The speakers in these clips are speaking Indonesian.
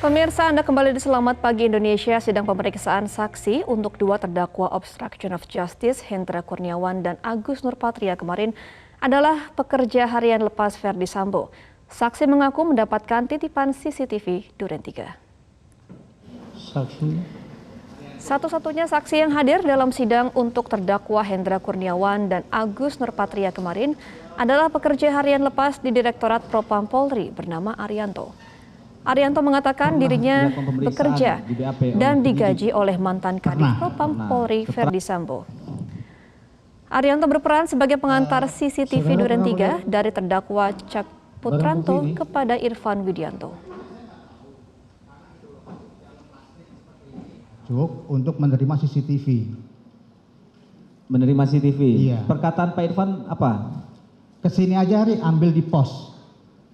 Pemirsa, Anda kembali di Selamat Pagi Indonesia. Sidang pemeriksaan saksi untuk dua terdakwa obstruction of justice, Hendra Kurniawan dan Agus Nurpatria kemarin adalah pekerja harian lepas Verdi Sambo. Saksi mengaku mendapatkan titipan CCTV Duren 3. Satu-satunya saksi yang hadir dalam sidang untuk terdakwa Hendra Kurniawan dan Agus Nurpatria kemarin adalah pekerja harian lepas di Direktorat Propam Polri bernama Arianto. Arianto mengatakan dirinya bekerja dan digaji oleh mantan Kadif Propam Polri Verdi Sambo. Arianto berperan sebagai pengantar CCTV Duren 3 dari terdakwa Cak Putranto kepada Irfan Widianto. Untuk menerima CCTV. Menerima CCTV? Iya. Perkataan Pak Irfan apa? Kesini aja Hari, ambil di pos.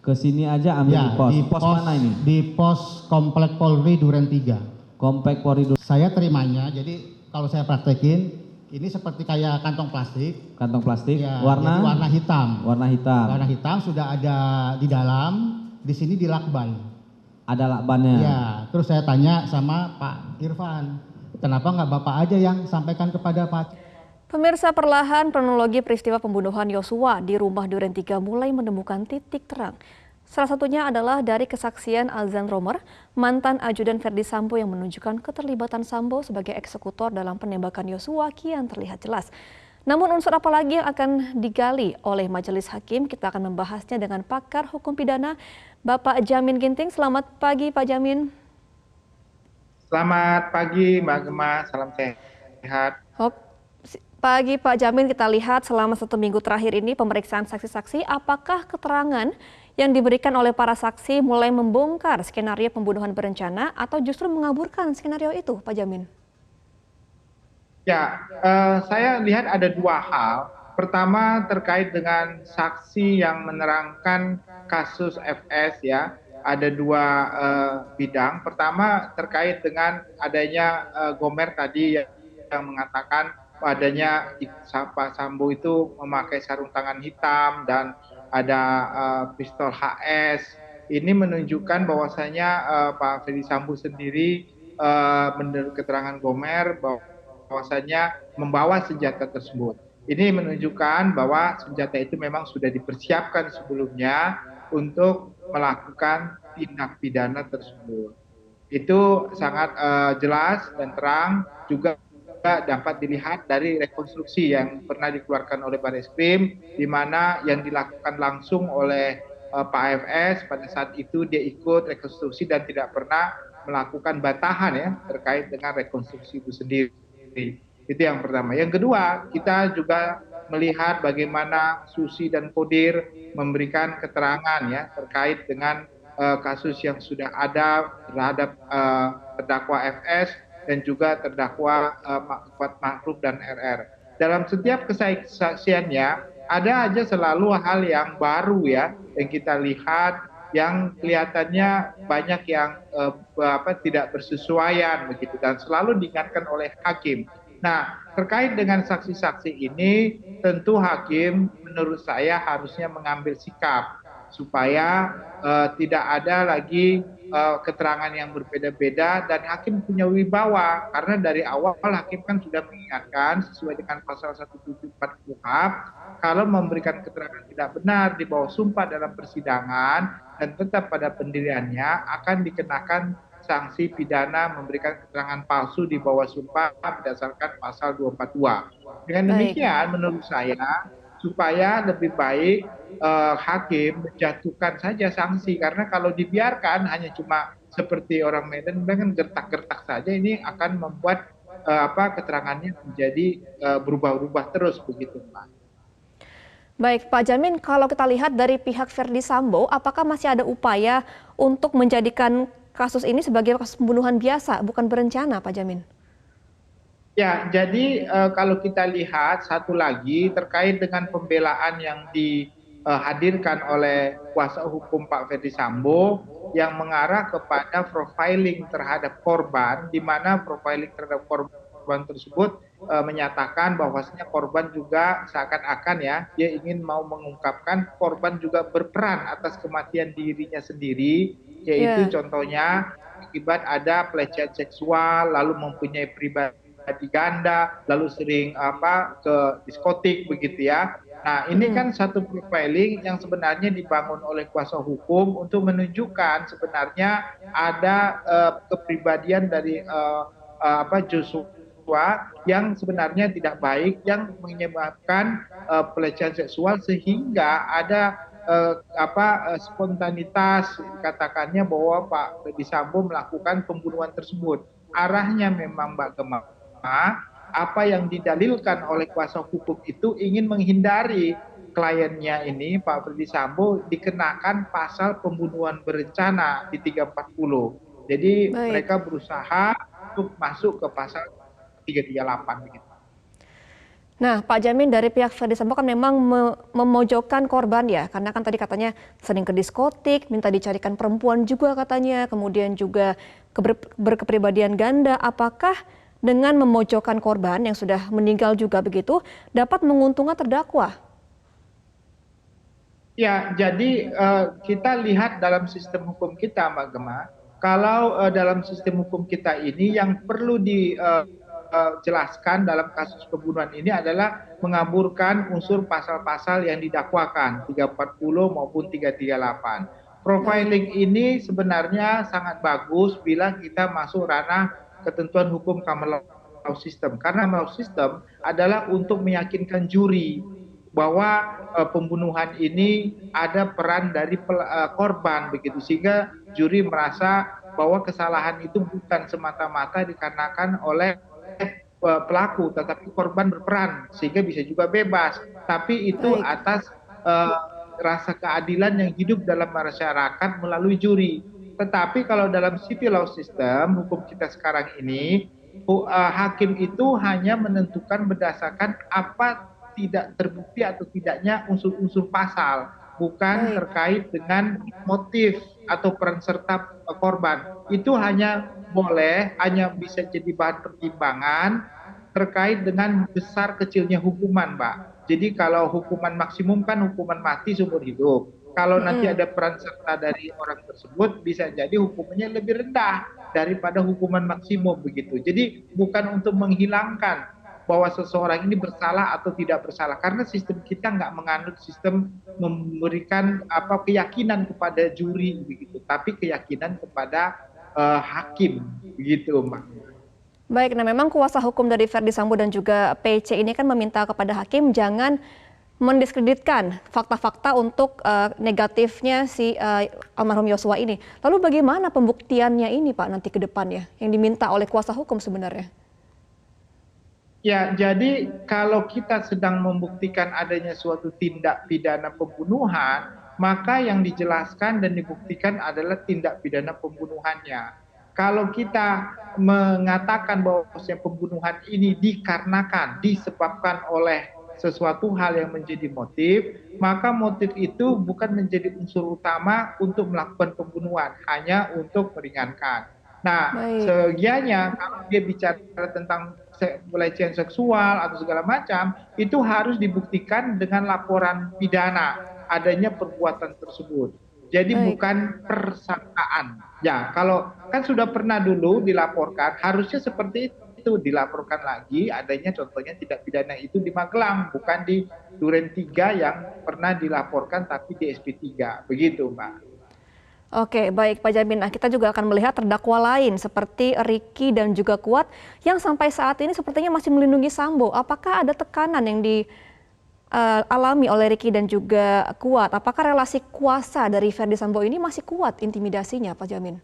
Kesini aja ambil Ya, di pos. di Pos mana ini? Di pos Komplek Polri Duren 3. Komplek Polri Duren. Saya terimanya, jadi kalau saya praktekin, ini seperti kayak kantong plastik. Kantong plastik, Ya, warna? jadi warna hitam. Warna hitam. Warna hitam sudah ada di dalam, di sini di lakban. Ada lakbannya? Ya, terus saya tanya sama Pak Irfan, kenapa nggak Bapak aja yang sampaikan kepada Pak? Pemirsa, perlahan kronologi peristiwa pembunuhan Yosua di rumah Duren 3 mulai menemukan titik terang. Salah satunya adalah dari kesaksian Azan Romer, mantan ajudan Verdi Sambo yang menunjukkan keterlibatan Sambo sebagai eksekutor dalam penembakan Yosua kian terlihat jelas. Namun unsur apa lagi yang akan digali oleh majelis hakim? Kita akan membahasnya dengan pakar hukum pidana, Bapak Jamin Ginting. Selamat pagi, Pak Jamin. Selamat pagi, Mbak Gemma. Salam sehat. Pagi Pak Jamin, kita lihat selama 1 minggu terakhir ini pemeriksaan saksi-saksi, apakah keterangan yang diberikan oleh para saksi mulai membongkar skenario pembunuhan berencana atau justru mengaburkan skenario itu, Pak Jamin? Ya, saya lihat ada dua hal. Pertama terkait dengan saksi yang menerangkan kasus FS ya. Ada dua bidang. Pertama terkait dengan adanya Gomer tadi yang mengatakan adanya Pak Sambo itu memakai sarung tangan hitam dan ada pistol HS. Ini menunjukkan bahwasanya Pak Verdi Sambo sendiri menurut keterangan Gomer bahwasanya membawa senjata tersebut. Ini menunjukkan bahwa senjata itu memang sudah dipersiapkan sebelumnya untuk melakukan tindak pidana tersebut. Itu sangat jelas dan terang, juga dapat dilihat dari rekonstruksi yang pernah dikeluarkan oleh Barreskrim, di mana yang dilakukan langsung oleh Pak FS pada saat itu dia ikut rekonstruksi dan tidak pernah melakukan bantahan ya terkait dengan rekonstruksi itu sendiri. Itu yang pertama. Yang kedua, kita juga melihat bagaimana Susi dan Kodir memberikan keterangan ya terkait dengan kasus yang sudah ada terhadap terdakwa FS dan juga terdakwa Kuat Ma'ruf dan RR. Dalam setiap kesaksiannya ada aja selalu hal yang baru ya yang kita lihat, yang kelihatannya banyak yang tidak bersesuaian begitu dan selalu diingatkan oleh hakim. Nah, terkait dengan saksi-saksi ini tentu hakim menurut saya harusnya mengambil sikap supaya tidak ada lagi keterangan yang berbeda-beda dan hakim punya wibawa, karena dari awal hakim kan sudah mengingatkan sesuai dengan pasal 174 KUHP kalau memberikan keterangan tidak benar di bawah sumpah dalam persidangan dan tetap pada pendiriannya akan dikenakan sanksi pidana memberikan keterangan palsu di bawah sumpah berdasarkan pasal 242. Dengan demikian menurut saya supaya lebih baik hakim menjatuhkan saja sanksi, karena kalau dibiarkan hanya cuma seperti orang Medan kan gertak-gertak saja, ini akan membuat keterangannya menjadi berubah-ubah terus begitu, Pak. Baik, Pak Jamin, kalau kita lihat dari pihak Verdi Sambo, apakah masih ada upaya untuk menjadikan kasus ini sebagai kasus pembunuhan biasa, bukan berencana, Pak Jamin? Ya, jadi kalau kita lihat satu lagi terkait dengan pembelaan yang dihadirkan oleh kuasa hukum Pak Verdi Sambo yang mengarah kepada profiling terhadap korban, di mana profiling terhadap korban korban tersebut menyatakan bahwasanya korban juga seakan-akan ya dia ingin mau mengungkapkan korban juga berperan atas kematian dirinya sendiri, yaitu Ya, contohnya akibat ada pelecehan seksual lalu mempunyai pribadi ganda lalu sering ke diskotik begitu ya. Nah, ini mm-mm. kan satu profiling yang sebenarnya dibangun oleh kuasa hukum untuk menunjukkan sebenarnya ada kepribadian dari Joshua yang sebenarnya tidak baik yang menyebabkan pelecehan seksual sehingga ada spontanitas katakannya bahwa Pak Ferdy Sambo melakukan pembunuhan tersebut. Arahnya memang Mbak Gemma, apa yang didalilkan oleh kuasa hukum itu ingin menghindari kliennya ini Pak Ferdy Sambo dikenakan pasal pembunuhan berencana di 340. Jadi Baik. mereka berusaha untuk masuk ke pasal 338 begitu. Nah, Pak Jamin, dari pihak Ferdy Sambo kan memang memojokkan korban ya, karena kan tadi katanya sering ke diskotik, minta dicarikan perempuan juga katanya, kemudian juga berkepribadian ganda. Apakah dengan memojokkan korban yang sudah meninggal juga begitu dapat menguntungkan terdakwa? Ya, jadi kita lihat dalam sistem hukum kita, Mbak Gemma, kalau dalam sistem hukum kita ini yang perlu dijelaskan dalam kasus pembunuhan ini adalah mengaburkan unsur pasal-pasal yang didakwakan, 340 maupun 338. Baik, Profiling ini sebenarnya sangat bagus bila kita masuk ranah ketentuan hukum common law system. Karena common law system adalah untuk meyakinkan juri bahwa pembunuhan ini ada peran dari korban begitu sehingga juri merasa bahwa kesalahan itu bukan semata-mata dikarenakan oleh pelaku tetapi korban berperan sehingga bisa juga bebas, tapi itu baik, atas rasa keadilan yang hidup dalam masyarakat melalui juri. Tetapi kalau dalam civil law system hukum kita sekarang ini hakim itu hanya menentukan berdasarkan apa tidak terbukti atau tidaknya unsur-unsur pasal, bukan baik, terkait dengan motif atau peran serta korban. Itu hanya boleh, hanya bisa jadi bahan pertimbangan terkait dengan besar kecilnya hukuman, Mbak. Jadi kalau hukuman maksimum kan hukuman mati seumur hidup. Kalau nanti mm-mm. ada peran serta dari orang tersebut, bisa jadi hukumannya lebih rendah daripada hukuman maksimum begitu. Jadi bukan untuk menghilangkan bahwa seseorang ini bersalah atau tidak bersalah karena sistem kita nggak menganut sistem memberikan keyakinan kepada juri begitu tapi keyakinan kepada hakim begitu Mbak. Baik, nah memang kuasa hukum dari Ferdy Sambo dan juga PC ini kan meminta kepada hakim jangan mendiskreditkan fakta-fakta untuk negatifnya si almarhum Yosua ini. Lalu bagaimana pembuktiannya ini Pak nanti ke depannya yang diminta oleh kuasa hukum sebenarnya? Ya, jadi kalau kita sedang membuktikan adanya suatu tindak pidana pembunuhan, maka yang dijelaskan dan dibuktikan adalah tindak pidana pembunuhannya. Kalau kita mengatakan bahwa pembunuhan ini dikarenakan, disebabkan oleh sesuatu hal yang menjadi motif, maka motif itu bukan menjadi unsur utama untuk melakukan pembunuhan, hanya untuk meringankan. Nah, Baik, segianya kalau dia bicara tentang pelecehan seksual atau segala macam, itu harus dibuktikan dengan laporan pidana adanya perbuatan tersebut. Jadi baik. bukan persangkaan. Ya, kalau kan sudah pernah dulu dilaporkan, harusnya seperti itu dilaporkan lagi adanya contohnya tindak pidana itu di Magelang, bukan di Duren 3 yang pernah dilaporkan tapi di SP3. Begitu, Mbak. Oke, baik Pak Jamin. Nah, kita juga akan melihat terdakwa lain seperti Ricky dan juga Kuat yang sampai saat ini sepertinya masih melindungi Sambo. Apakah ada tekanan yang dialami oleh Ricky dan juga Kuat? Apakah relasi kuasa dari Ferdy Sambo ini masih kuat intimidasinya, Pak Jamin?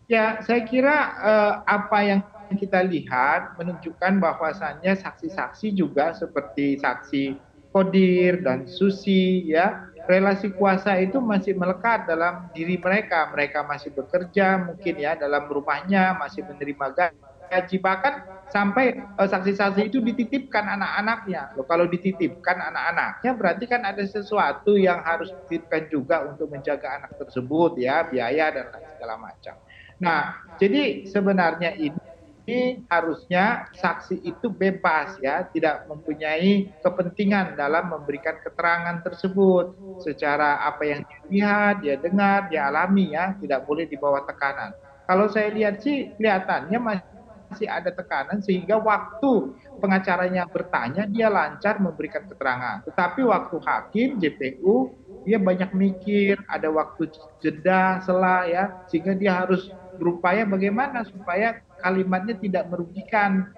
Ya, saya kira apa yang kita lihat menunjukkan bahwasannya saksi-saksi juga seperti saksi Kodir dan Susi ya, relasi kuasa itu masih melekat dalam diri mereka. Mereka masih bekerja mungkin ya dalam rumahnya, masih menerima gaji bahkan sampai saksi-saksi itu dititipkan anak-anaknya. Loh, kalau dititipkan anak-anaknya berarti kan ada sesuatu yang harus dititipkan juga untuk menjaga anak tersebut ya, biaya dan lain segala macam. Nah, jadi sebenarnya ini harusnya saksi itu bebas ya, tidak mempunyai kepentingan dalam memberikan keterangan tersebut secara apa yang dia lihat, dia dengar, dia alami ya, tidak boleh di bawah tekanan. Kalau saya lihat sih kelihatannya masih ada tekanan sehingga waktu pengacaranya bertanya dia lancar memberikan keterangan. Tetapi waktu hakim JPU dia banyak mikir, ada waktu jeda, sela ya, sehingga dia harus berupaya bagaimana supaya kalimatnya tidak merugikan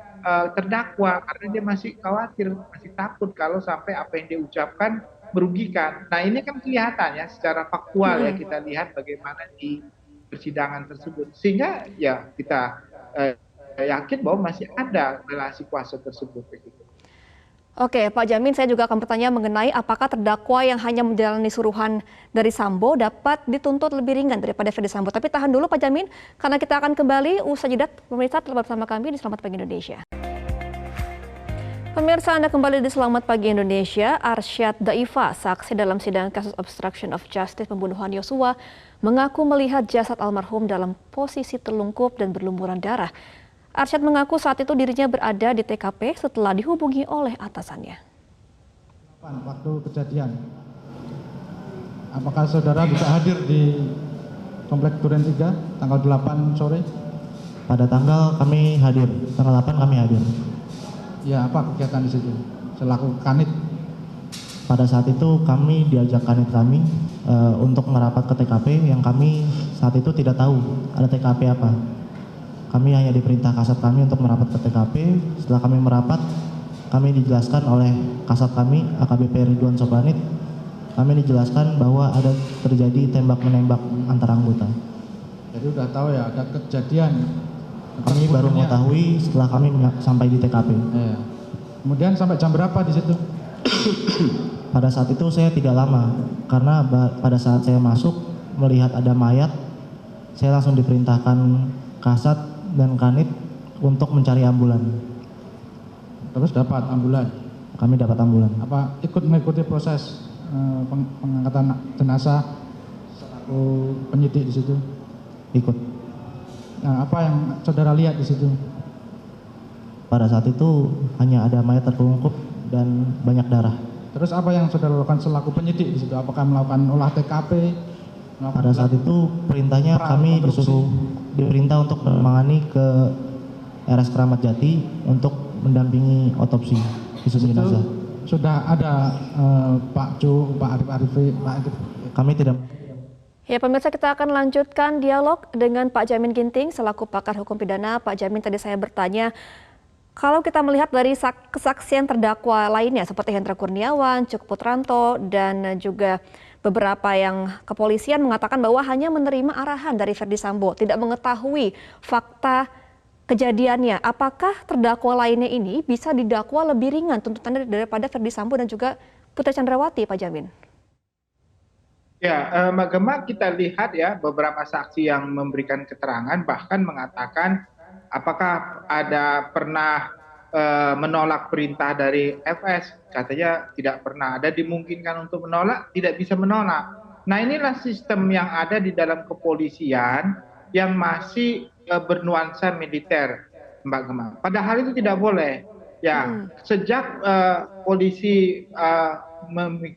terdakwa karena dia masih khawatir, masih takut kalau sampai apa yang dia ucapkan merugikan. Nah ini kan kelihatan ya secara faktual ya kita lihat bagaimana di persidangan tersebut. Sehingga ya kita yakin bahwa masih ada relasi kuasa tersebut begitu. Oke, Pak Jamin, saya juga akan bertanya mengenai apakah terdakwa yang hanya menjalani suruhan dari Sambo dapat dituntut lebih ringan daripada Ferdi Sambo. Tapi tahan dulu Pak Jamin, karena kita akan kembali usai jeda. Pemirsa tetap bersama kami di Selamat Pagi Indonesia. Pemirsa, Anda kembali di Selamat Pagi Indonesia. Arsyad Daifa, saksi dalam sidang kasus obstruction of justice pembunuhan Yosua, mengaku melihat jasad almarhum dalam posisi terlungkup dan berlumuran darah. Arsyad mengaku saat itu dirinya berada di TKP setelah dihubungi oleh atasannya. Waktu kejadian, apakah saudara bisa hadir di Komplek Duren 3 tanggal 8 sore? Pada tanggal kami hadir, tanggal 8 kami hadir. Ya, apa kegiatan di situ? Selaku kanit. Pada saat itu kami diajak kanit kami untuk merapat ke TKP yang kami saat itu tidak tahu ada TKP apa. Kami hanya diperintah kasat kami untuk merapat ke TKP. Setelah kami merapat, kami dijelaskan oleh kasat kami, AKBP Ridwan Soplanit, kami dijelaskan bahwa ada terjadi tembak-menembak antara anggota. Jadi udah tahu ya ada kejadian. Kami baru mengetahui setelah kami sampai di TKP. Ya. Kemudian sampai jam berapa di situ? Pada saat itu saya tidak lama, karena pada saat saya masuk melihat ada mayat, saya langsung diperintahkan kasat dan kanit untuk mencari ambulan. Terus dapat ambulan? Kami dapat ambulan. Apa ikut mengikuti proses pengangkatan jenazah selaku penyidik di situ? Ikut. Nah, apa yang saudara lihat di situ? Pada saat itu hanya ada mayat terkelungkup dan banyak darah. Terus apa yang saudara lakukan selaku penyidik di situ? Apakah melakukan olah TKP? Pada saat itu perintahnya kami diperintah untuk menangani ke RS Keramat Jati untuk mendampingi otopsi visum jenazah. Sudah ada Pak Jo, Pak Arif, Pak Arif. Kami tidak. Ya pemirsa, kita akan lanjutkan dialog dengan Pak Jamin Ginting selaku pakar hukum pidana. Pak Jamin, tadi saya bertanya, kalau kita melihat dari kesaksian terdakwa lainnya seperti Hendra Kurniawan, Cuk Putranto, dan juga beberapa yang kepolisian mengatakan bahwa hanya menerima arahan dari Ferdi Sambo, tidak mengetahui fakta kejadiannya. Apakah terdakwa lainnya ini bisa didakwa lebih ringan tuntutannya daripada Ferdi Sambo dan juga Putri Chandrawati, Pak Jamin? Ya, Mbak Gemma, kita lihat ya beberapa saksi yang memberikan keterangan bahkan mengatakan apakah ada pernah menolak perintah dari FS, katanya tidak pernah. Ada dimungkinkan untuk menolak, tidak bisa menolak. Nah inilah sistem yang ada di dalam kepolisian yang masih bernuansa militer, Mbak Gemma. Padahal itu tidak boleh. Ya, sejak polisi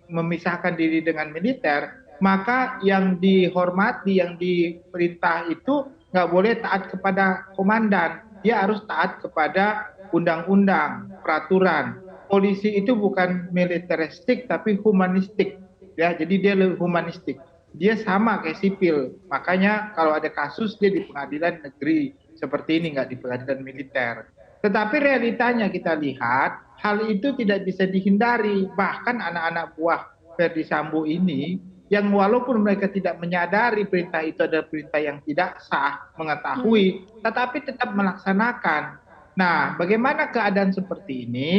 memisahkan diri dengan militer, maka yang dihormati, yang diperintah itu nggak boleh taat kepada komandan. Dia harus taat kepada undang-undang, peraturan. Polisi itu bukan militeristik tapi humanistik. Ya, jadi dia lebih humanistik. Dia sama kayak sipil. Makanya kalau ada kasus dia di pengadilan negeri seperti ini, nggak di pengadilan militer. Tetapi realitanya kita lihat hal itu tidak bisa dihindari. Bahkan anak-anak buah Ferdi Sambo ini yang walaupun mereka tidak menyadari perintah itu adalah perintah yang tidak sah, mengetahui, tetapi tetap melaksanakan. Nah, bagaimana keadaan seperti ini?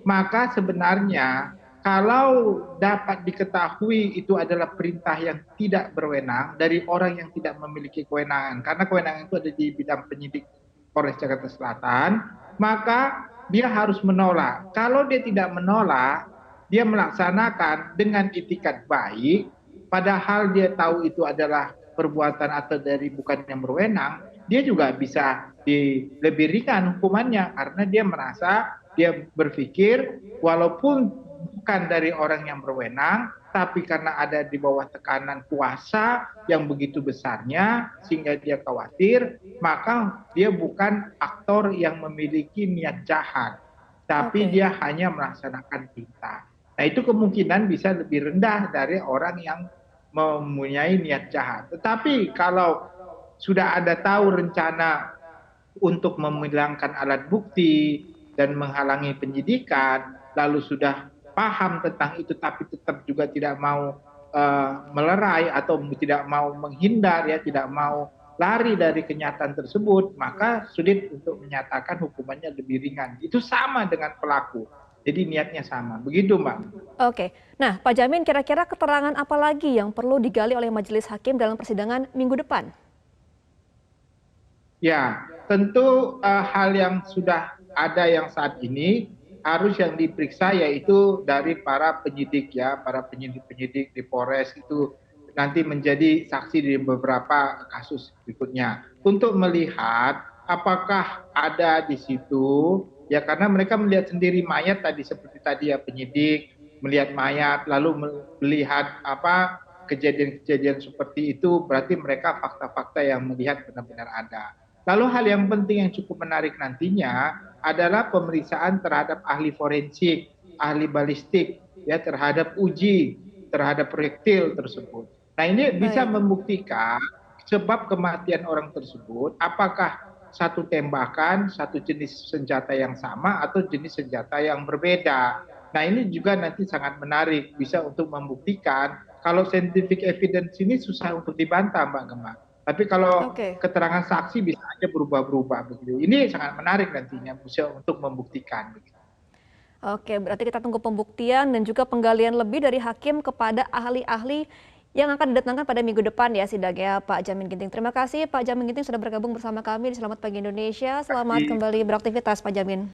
Maka sebenarnya kalau dapat diketahui itu adalah perintah yang tidak berwenang dari orang yang tidak memiliki kewenangan, karena kewenangan itu ada di bidang penyidik Polres Jakarta Selatan, maka dia harus menolak. Kalau dia tidak menolak, dia melaksanakan dengan itikat baik, padahal dia tahu itu adalah perbuatan atau dari bukan yang berwenang, dia juga bisa lebih ringan hukumannya karena dia merasa, dia berpikir walaupun bukan dari orang yang berwenang, tapi karena ada di bawah tekanan kuasa yang begitu besarnya sehingga dia khawatir, maka dia bukan aktor yang memiliki niat jahat, tapi Oke. dia hanya melaksanakan perintah. Nah, itu kemungkinan bisa lebih rendah dari orang yang mempunyai niat jahat. Tetapi kalau sudah ada tahu rencana untuk menghilangkan alat bukti dan menghalangi penyidikan, lalu sudah paham tentang itu tapi tetap juga tidak mau melerai atau tidak mau menghindar, ya, tidak mau lari dari kenyataan tersebut, maka sulit untuk menyatakan hukumannya lebih ringan. Itu sama dengan pelaku. Jadi niatnya sama. Begitu, Mbak. Oke. Nah, Pak Jamin, kira-kira keterangan apa lagi yang perlu digali oleh majelis hakim dalam persidangan minggu depan? Ya, tentu hal yang sudah ada yang saat ini harus yang diperiksa yaitu dari para penyidik, ya, para penyidik-penyidik di Polres itu nanti menjadi saksi di beberapa kasus berikutnya untuk melihat apakah ada di situ, ya, karena mereka melihat sendiri mayat tadi, seperti tadi ya, penyidik melihat mayat lalu melihat apa kejadian-kejadian seperti itu, berarti mereka fakta-fakta yang melihat benar-benar ada. Lalu hal yang penting yang cukup menarik nantinya adalah pemeriksaan terhadap ahli forensik, ahli balistik, ya, terhadap uji terhadap proyektil tersebut. Nah, ini bisa Baik. membuktikan sebab kematian orang tersebut apakah satu tembakan, satu jenis senjata yang sama atau jenis senjata yang berbeda. Nah, ini juga nanti sangat menarik, bisa untuk membuktikan. Kalau scientific evidence ini susah untuk dibantah, Mbak Gemma. Tapi kalau Oke. keterangan saksi bisa aja berubah-berubah begitu. Ini sangat menarik nantinya bisa untuk membuktikan. Oke, berarti kita tunggu pembuktian dan juga penggalian lebih dari hakim kepada ahli-ahli yang akan didatangkan pada minggu depan ya sidangnya, Pak Jamin Ginting. Terima kasih Pak Jamin Ginting sudah bergabung bersama kami di Selamat Pagi Indonesia. Selamat Terima kasih. kembali beraktivitas Pak Jamin.